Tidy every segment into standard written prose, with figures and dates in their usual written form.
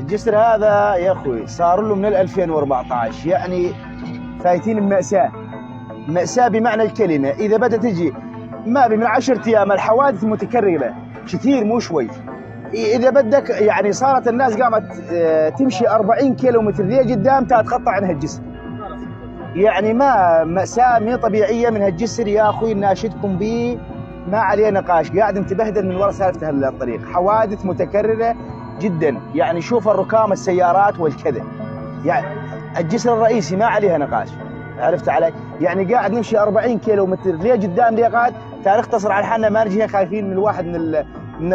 الجسر هذا يا اخوي صار له من 2014 يعني فايتين بمأساة، مأساة بمعنى الكلمة. إذا بدأت تجي ما بي من 10 أيام الحوادث متكررة كثير مو شوي. إذا بدك يعني صارت الناس قامت تمشي 40 كيلومتر ليه قدام تتخطى عنها الجسر. يعني ما مأساة مي طبيعية من هالجسر يا أخوي، ناشدكم به ما عليه نقاش. قاعد نتبهدل من وراء سالفة هالطريق، حوادث متكررة جدا. يعني شوف الركام السيارات والكذا، يعني الجسر الرئيسي ما عليها نقاش، عرفت علي؟ يعني قاعد نمشي 40 كيلومتر ليه قدام ليه قاعد نختصر على حالنا، ما نجي خايفين من الواحد من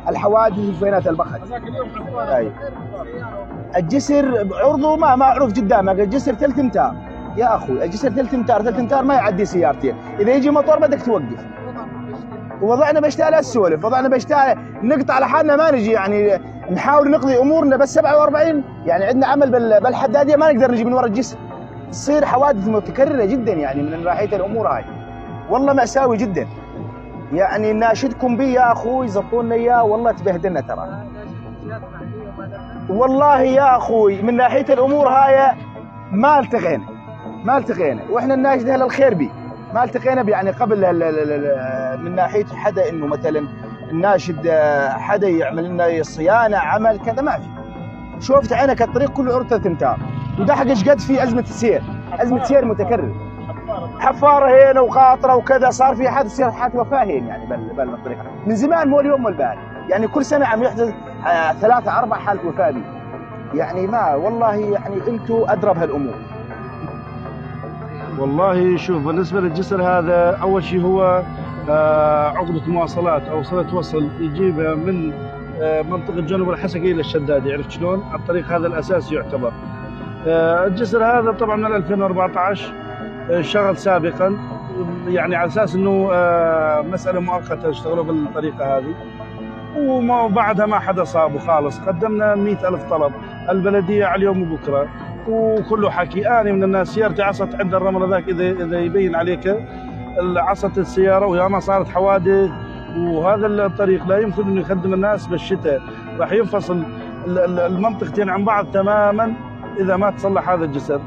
الحوادث وفينات البخت. أي الجسر عرضه ما معروف قدامك، الجسر 3 امتار يا اخوي، الجسر 3 امتار، 3 امتار ما يعدي سيارتين. اذا يجي مطور بدك توقف. ووضعنا بشتاء لا تسولف، وضعنا بشتاء نقطع لحالنا ما نجي يعني نحاول نقضي امورنا، بس 47 يعني عندنا عمل بالحداديه ما نقدر نجي من وراء الجسر. تصير حوادث متكرره جدا يعني من ناحيه الامور هاي، والله مأساوي جدا. يعني ناشدكم بي يا اخوي زبطونا اياه، والله تبهدلنا ترى. والله يا اخوي من ناحيه الامور هاي ما التقينا واحنا الناشد اهل الخير بي ما التقينا يعني قبل من ناحيه حدا انه مثلا الناشد حدا يعمل لنا صيانه عمل كذا ما في. شفت عينك الطريق كله عرض 3 امتار، وده حق ايش قد في ازمه سير متكرر، حفاره هنا وقاطره وكذا. صار في حادث حادث وفاه يعني بالطريق من زمان مو اليوم والبارح، يعني كل سنه عم يحدث 3 4 حالات وفاه بي. يعني ما والله يعني انتم ادرى بهالامور. والله شوف بالنسبه للجسر هذا اول شيء هو عقده مواصلات او صله وصل يجيبها من منطقه جنوب الحسكه الى الشدادي، عرفت شلون؟ الطريق هذا الاساسي يعتبر. الجسر هذا طبعا من 2014 اشتغل سابقا يعني على اساس انه مساله مؤقته اشتغلوا بالطريقه هذه، وبعدها ما حدا صابه خالص. قدمنا 100,000 طلب البلديه على اليوم وبكره وكله حكي. انا من الناس سيارتي عصت عند الرمل ذاك، اذا يبين عليك عصت السياره ويا ما صارت حوادث. وهذا الطريق لا يمكن انه يخدم الناس بالشتاء، راح ينفصل المنطقتين عن بعض تماما اذا ما تصلح هذا الجسر.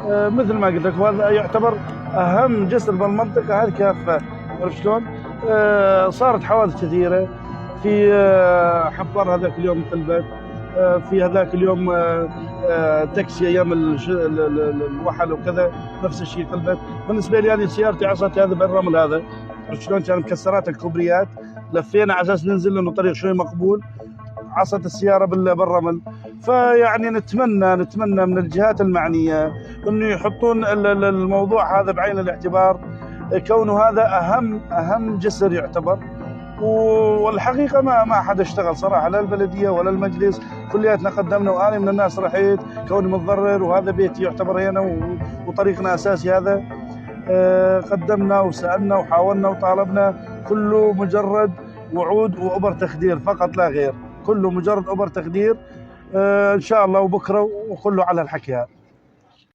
مثل ما قلت لك وهذا يعتبر اهم جسر بالمنطقه هذه كافه، عرفت شلون؟ صارت حوادث كثيره في حفار هذاك اليوم انقلبت، في هذاك اليوم تاكسي ايام الوحل وكذا نفس الشيء قلبت. بالنسبه لي انا سيارتي عصت هذا بالرمل هذا، عرفت شلون؟ كان مكسرات الكوبريات، لفينا على اساس ننزل لانه طريق شوي مقبول، عصت السياره بالرمل. فيعني نتمنى من الجهات المعنيه انه يحطون الموضوع هذا بعين الاعتبار، كونه هذا اهم جسر يعتبر. والحقيقه ما حدا اشتغل صراحه، لا البلديه ولا المجلس، كلياتنا قدمنا. وانا من الناس رحيت كوني متضرر وهذا بيتي يعتبر هنا وطريقنا اساسي هذا. قدمنا وسالنا وحاولنا وطالبنا، كله مجرد وعود وابر تخدير فقط لا غير، كله مجرد ابر تخدير. ان شاء الله وبكره وكله على الحكي هذا.